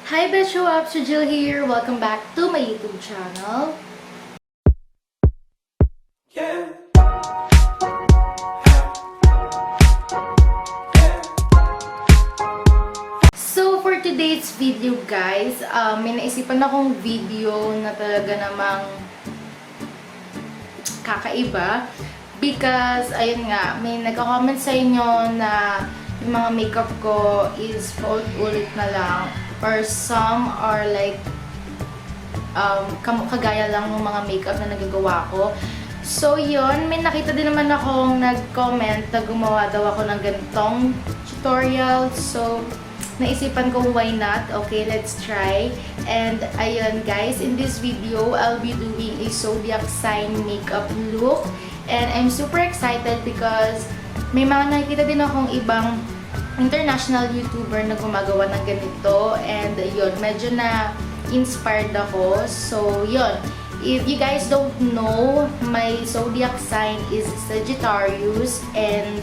Hi Betcho Ups, Riegil here. Welcome back to my YouTube channel. So for today's video guys, may naisipan akong video na talaga namang kakaiba. Because, ayun nga, may nagka-comment sa inyo na yung mga makeup ko is paulit-ulit na lang. Or some are like, kagaya lang ng mga makeup na nagagawa ko. So, yun. May nakita din naman akong nag-comment na gumawa daw ako ng ganitong tutorial. So, naisipan ko why not. Okay, let's try. And, ayun guys, in this video, I'll be doing a Zodiac sign makeup look. And I'm super excited because may mga nakikita din akong ibang international YouTuber na gumagawa ng ganito. And yun, medyo na inspired ako. So yun, if you guys don't know, my zodiac sign is Sagittarius. And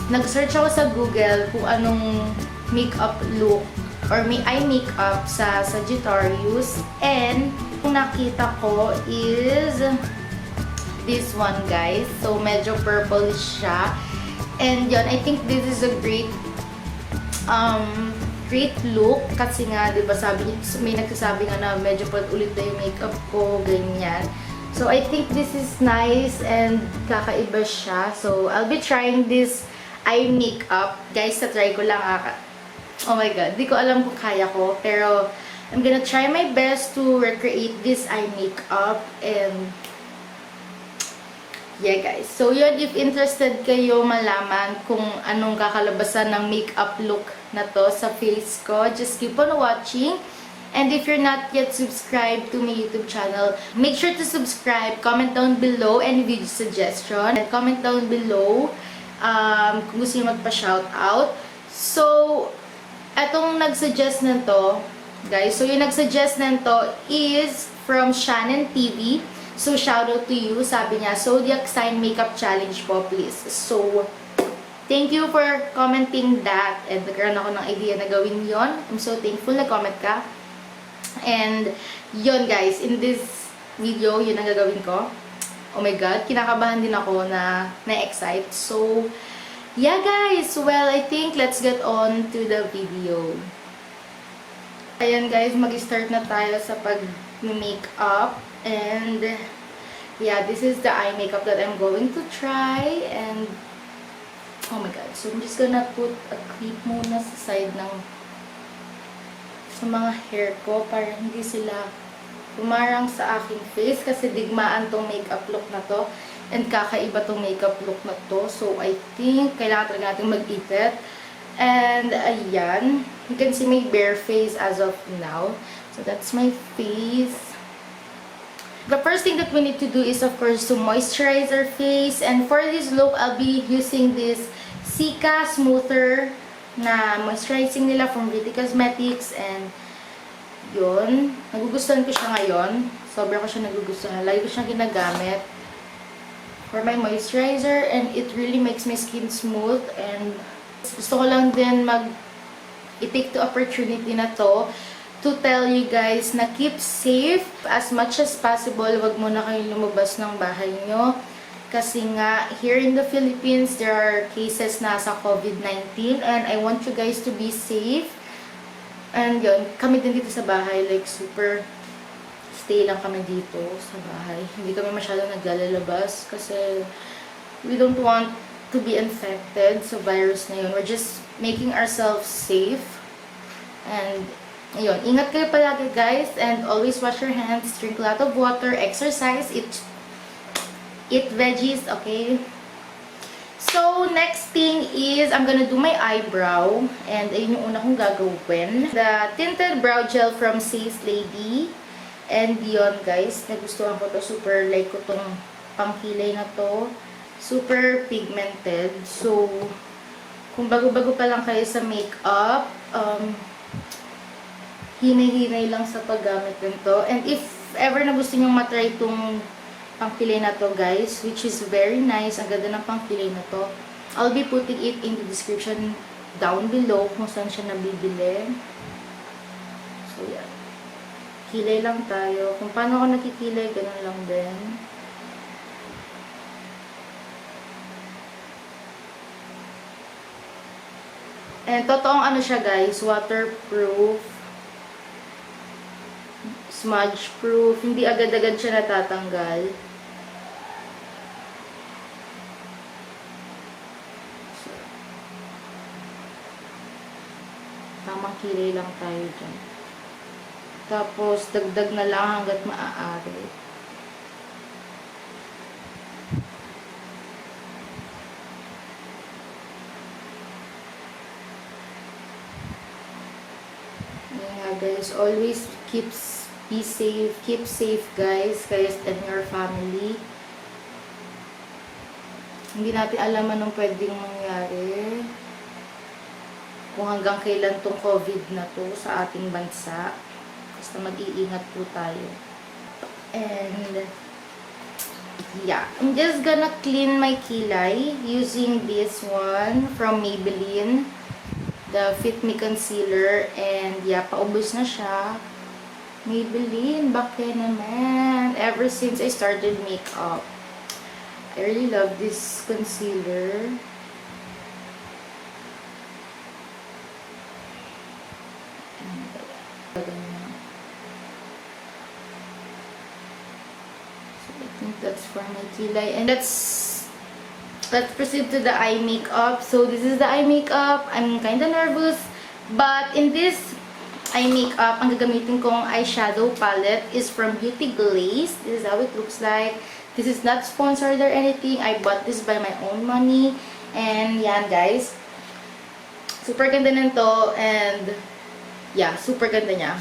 nag-search ako sa Google kung anong makeup look or may eye makeup sa Sagittarius. And kung nakita ko is this one guys. So medyo purple siya. And yun, I think this is a great great look kasi nga, 'di ba, sabi may nagsasabi nga na medyo ulit na yung makeup ko, ganyan. So I think this is nice and kakaiba siya. So I'll be trying this eye makeup. Guys, try ko lang oh my god, di ko alam kung kaya ko, pero I'm gonna try my best to recreate this eye makeup. And yeah guys, so yun, if interested kayo malaman kung anong kakalabasan ng makeup look na to sa face ko, just keep on watching. And if you're not yet subscribed to my YouTube channel, make sure to subscribe, comment down below any video suggestion, and comment down below kung gusto nyo magpa-shoutout. So, etong nagsuggest na to, guys, so yung nagsuggest na to is from Shannon TV. So, shoutout to you. Sabi niya, Zodiac sign makeup challenge po, please. So, thank you for commenting that. And nagkaroon ako ng idea na gawin yon. I'm so thankful na comment ka. And, yon guys, in this video, yun ang gagawin ko. Oh my god, kinakabahan din ako na na-excite. So, yeah guys, well, I think let's get on to the video. Ayan guys, mag-start na tayo sa pag-makeup. And yeah, this is the eye makeup that I'm going to try. And oh my god, so I'm just gonna put a clip muna sa side ng sa mga hair ko para hindi sila pumarang sa aking face, kasi digmaan tong makeup look na to and kakaiba tong makeup look na to. So I think kailangan talaga natin mag-ipit. And ayan, you can see my bare face as of now. So that's my face. The first thing that we need to do is, of course, to moisturize our face. And for this look, I'll be using this CICA smoother na moisturizing nila from Beauty Cosmetics. And yun, nagugustuhan ko siya ngayon. Sobra ko siya nagugustuhan. Lagi ko siyang ginagamit for my moisturizer. And it really makes my skin smooth. And gusto ko lang din i-take the opportunity na to to tell you guys na keep safe as much as possible. Wag muna kayong lumabas ng bahay nyo. Kasi nga, here in the Philippines, there are cases na sa COVID-19. And I want you guys to be safe. And yun, kami din dito sa bahay, like super stay lang kami dito sa bahay. Hindi kami masyadong naglalabas kasi we don't want to be infected sa virus na yun. We're just making ourselves safe. And ayun, ingat kayo palagi guys, and always wash your hands, drink a lot of water, exercise, eat veggies, okay? So, next thing is, I'm gonna do my eyebrow, and ayun yung una kong gagawin. The tinted brow gel from Sacelady, and yun guys, nagustuhan ko to, super like ko tong pangkilay na to, super pigmented. So, kung bago-bago pa lang kayo sa makeup, hinay-hinay lang sa paggamit nito. And if ever na gusto nyo matry itong pangpilay na to guys, which is very nice, ang ganda ng pangpilay na to, I'll be putting it in the description down below kung saan siya nabibili. So So, yan. Kilay lang tayo. Kung paano ako nakikilay, ganun lang din. And totoong ano siya guys, waterproof, smudge proof, hindi agad-agad siya natatanggal. So, tamang kilay lang tayo dyan. Tapos, dagdag na lang hanggat maaari. Yeah, guys, always be safe, keep safe guys and your family. Hindi natin alam anong pwedeng mangyari. Kung hanggang kailan tong COVID na to sa ating bansa. Basta mag-iingat po tayo. And, yeah. I'm just gonna clean my kilay using this one from Maybelline. The Fit Me Concealer. And, yeah, paubos na siya. Maybelline, bakit naman? Ever since I started makeup. I really love this concealer. That's for my kilay. And let's proceed to the eye makeup. So this is the eye makeup. I'm kind of nervous, but in this eye makeup, ang gagamitin kong eyeshadow palette is from Beauty Glazed. This is how it looks like. This is not sponsored or anything. I bought this by my own money. And yan guys, super ganda nito. And yeah, super ganda niya.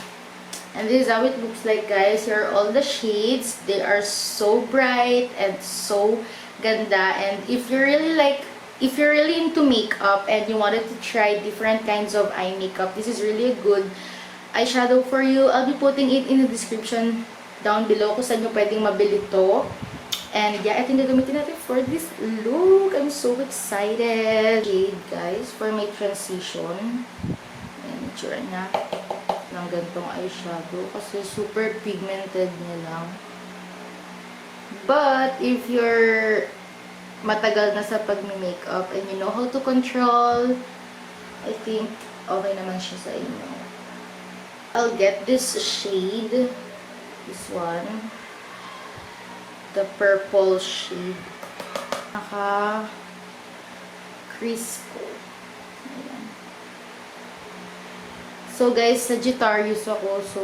And this is how it looks like guys. Here are all the shades. They are so bright and so ganda. And if you're really into makeup and you wanted to try different kinds of eye makeup, this is really a good eyeshadow for you. I'll be putting it in the description down below kung saan nyo pwedeng mabili to. And yeah, ito yung gagamitin natin for this look. I'm so excited. Shade guys for my transition. And itsura na ng gantong eyeshadow kasi super pigmented niya lang. But if you're matagal na sa pag-makeup and you know how to control, I think okay naman siya sa inyo. I'll get this shade, this one, the purple shade. Naka-crisco. So guys, Sagittarius ako. So,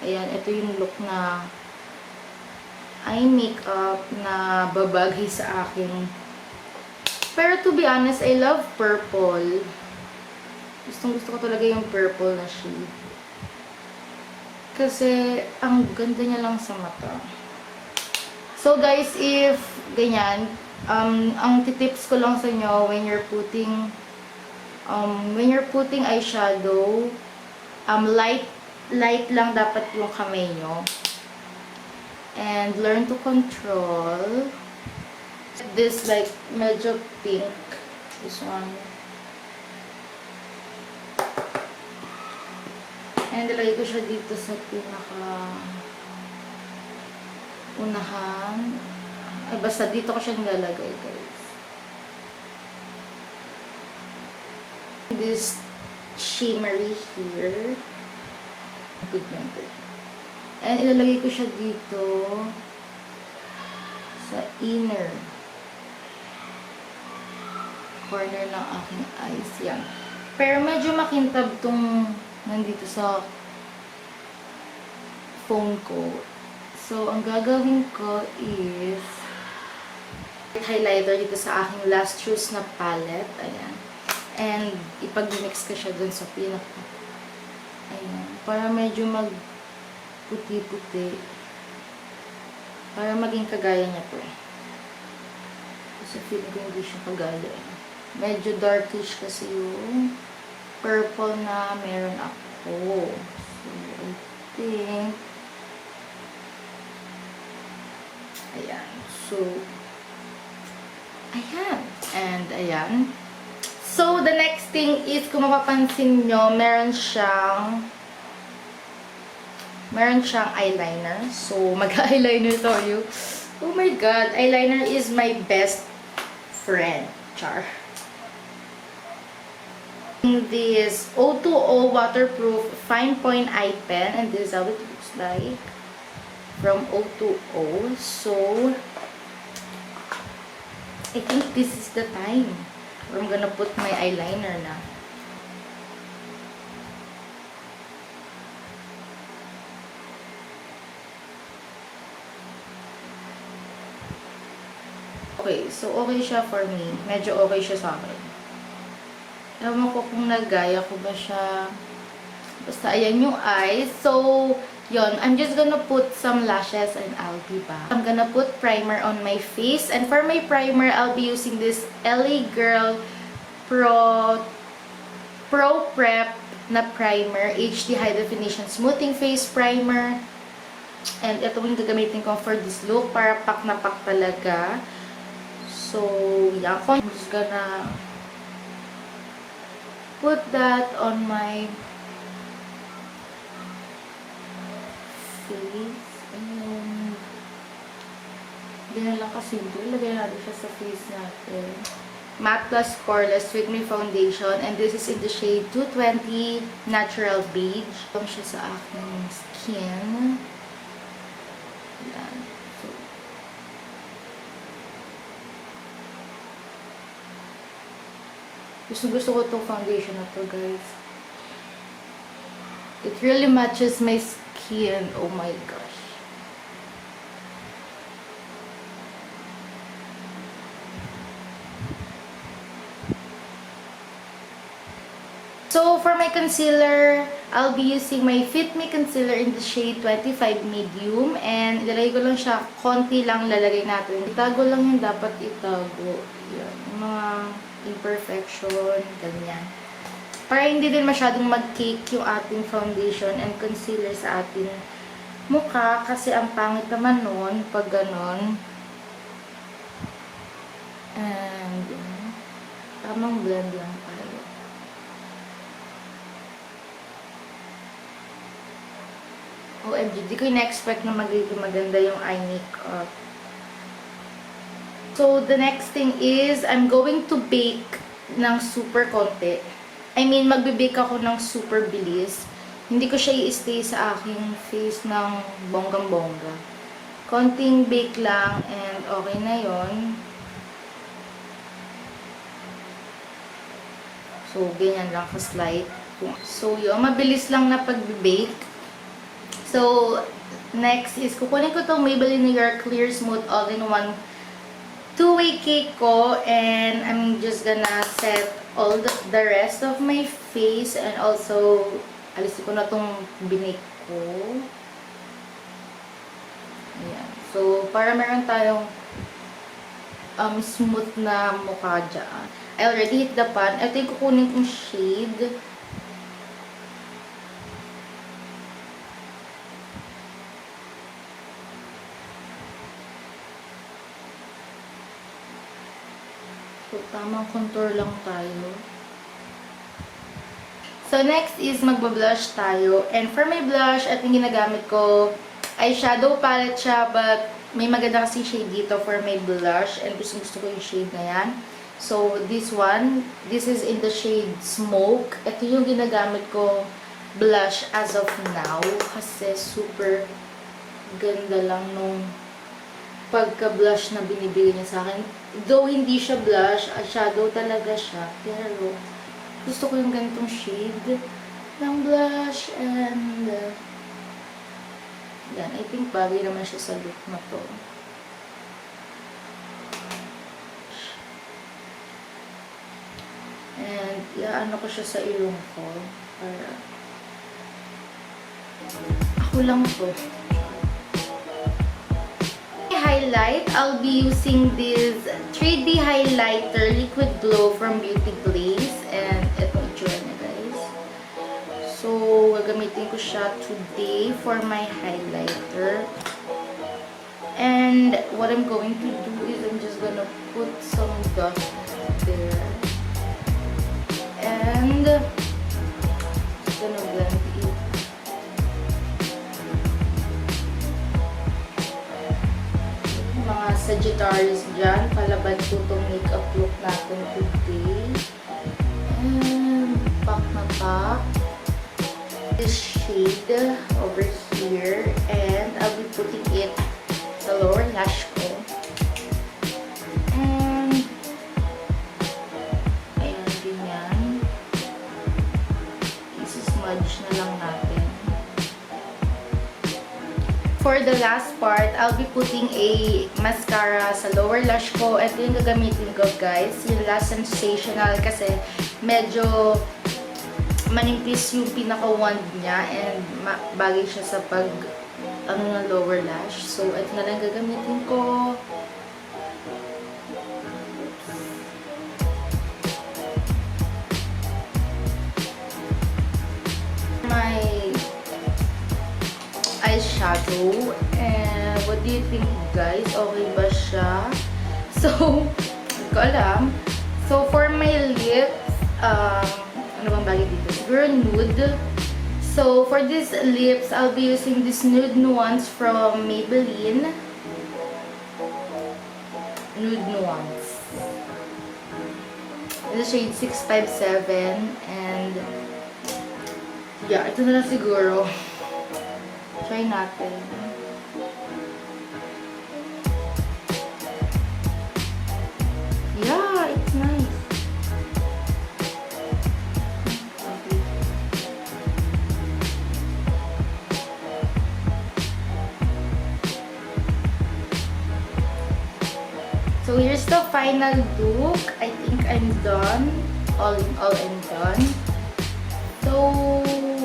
ayan, ito yung look na eye makeup na babagay sa akin. Pero to be honest, I love purple. Gusto ko talaga yung purple na shade. Kasi, ang ganda niya lang sa mata. So guys, if ganyan, ang titips ko lang sa inyo when you're putting eyeshadow, light lang dapat yung kamay nyo. And learn to control. This like medyo pink. This one. And ilagay ko siya dito sa unahan. Ay, basta dito ko siya nilalagay guys. This shimmery here. Pigmented. And ilalagay ko siya dito sa inner corner ng aking eyes. Yan. Pero medyo makintab tong nandito sa phone ko. So, ang gagawin ko is highlighter dito sa aking lustrous na palette. Ayan. And ipag-mix ko siya dun sa pinaka. Ayan. Para medyo puti-puti. Para maging kagaya niya po. Kasi feel ko hindi siya kagaya. Medyo darkish kasi yung purple na meron ako. So, I think ayan. So, ayan. And ayan. So, the next thing is, kung mapapansin nyo, meron siyang meron siyang eyeliner. So, mag-eyeliner tayo. Oh my God, eyeliner is my best friend. Char. This O2O waterproof fine point eye pen, and this is how it looks like from O2O. So I think this is the time where I'm gonna put my eyeliner na. Okay, so okay siya for me. Medyo okay siya sa akin. Ewan ko kung nagaya ko ba siya. Basta, ayan yung eyes. So, yon. I'm just gonna put some lashes and I'll be back. I'm gonna put primer on my face. And for my primer, I'll be using this LA Girl Pro Prep na primer. HD High Definition Smoothing Face Primer. And ito yung gagamitin ko for this look. Para pak na pak talaga. So, yeah. I'm just gonna put that on my face. And hindi na lang kasi ilagay natin siya sa face natin. Matte Plus Poreless With Me Foundation. And this is in the shade 220 Natural Beige. Ito siya sa aking skin. Yan. Gusto ko itong foundation na to, guys. It really matches my skin. Oh my gosh. So, for my concealer, I'll be using my Fit Me Concealer in the shade 25 Medium. And ilalagay ko lang siya. Konti lang lalagay natin. Itago lang yung dapat itago. Yan. Mga imperfection, ganyan. Para hindi din masyadong mag-cake yung ating foundation and concealer sa ating mukha. Kasi ang pangit naman nun pag ganon. And, tamang blend lang tayo. OMG, di ko in-expect na magiging maganda yung eye makeup. So, the next thing is, I'm going to bake ng super konti. I mean, magbe-bake ako ng super bilis. Hindi ko siya i-stay sa aking face ng bonggang-bongga. Konting bake lang and okay na yon. So, ganyan lang ka-slight. So, yun. Mabilis lang na pag-bake. So, next is, kukunin ko itong Maybelline New York Clear Smooth All-in-One two-way cake ko, and I'm just gonna set all the rest of my face, and also alisin ko na tong binake ko. Ayan. So, para meron tayong smooth na mukha dyan. I already hit the pan. Ito yung kukunin kong shade. So, tamang contour lang tayo. So, next is magba-blush tayo. And for my blush, at yung ginagamit ko, eyeshadow palette siya, but may maganda kasi shade dito for my blush. And gusto ko yung shade na yan. So, this one, this is in the shade Smoke. Ito yung ginagamit ko blush as of now. Kasi super ganda lang nung pagka-blush na binibigay niya sa akin. Though hindi siya blush, eyeshadow talaga siya. Pero, gusto ko yung ganitong shade ng blush. And, yan. I think bagay naman siya sa look na to. And, ano ko siya sa ilong ko. Para, ako lang to. Highlight, I'll be using this 3D highlighter liquid glow from Beauty Glaze, and ito itsura niya, guys. So, gagamitin ko siya today for my highlighter. And what I'm going to do is I'm just gonna put some dust there. And just gonna blend it. Sagittarius dyan. Palaban po itong makeup look natin today. And pack na pack. This shade over here. And I'll be putting it sa lower lash ko. And ayan, ganyan. Isi-smudge na lang natin. For the last part, I'll be putting a mascara sa lower lash ko. Ito yung gagamitin ko, guys. Yung Lash Sensational kasi medyo manipis yung pinaka-wand niya and bagay siya sa pag na lower lash. So, ito na lang gagamitin ko. My eyeshadow. And what do you think, guys? Okay ba siya? So, hindi ko alam. So, for my lips, ano bang bagay dito? Siguro nude. So, for these lips, I'll be using this nude nuance from Maybelline. Nude nuance. This shade 657. And, yeah, ito na lang siguro. Try natin. Yeah, it's nice. Okay. So here's the final look. I think I'm done. All in all, I'm done. So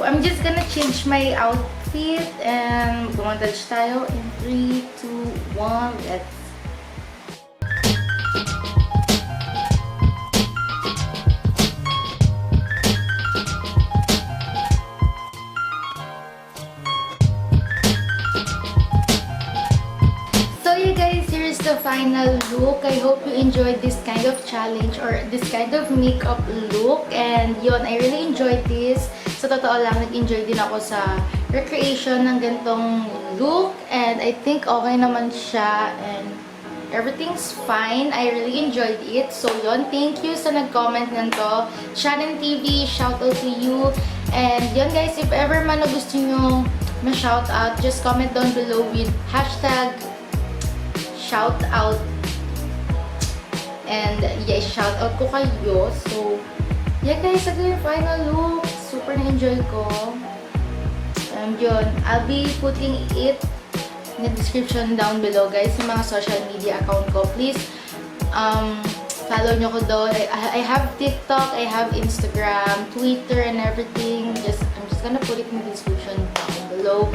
I'm just gonna change my outfit and bumontage tayo in 3, 2, 1, let's. So you guys, here's the final look. I hope you enjoyed this kind of challenge or this kind of makeup look. And yun, I really enjoyed this. Sa totoo lang, nag-enjoy din ako sa recreation ng ganitong look. And I think okay naman siya. And everything's fine. I really enjoyed it. So yun, thank you sa nag-comment nito. Shannon TV, shout out to you. And yun guys, if ever man na gusto nyo ma-shout out, just comment down below with hashtag shout out. And yeah, shout out ko kayo. So yeah guys, ito yung final look. Super na-enjoy ko. And yun, I'll be putting it in the description down below guys, yung mga social media account ko. Please follow nyo ko doon. I have TikTok, I have Instagram, Twitter, and everything. I'm just gonna put it in the description down below.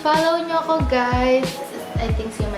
Follow nyo ako guys. I think see you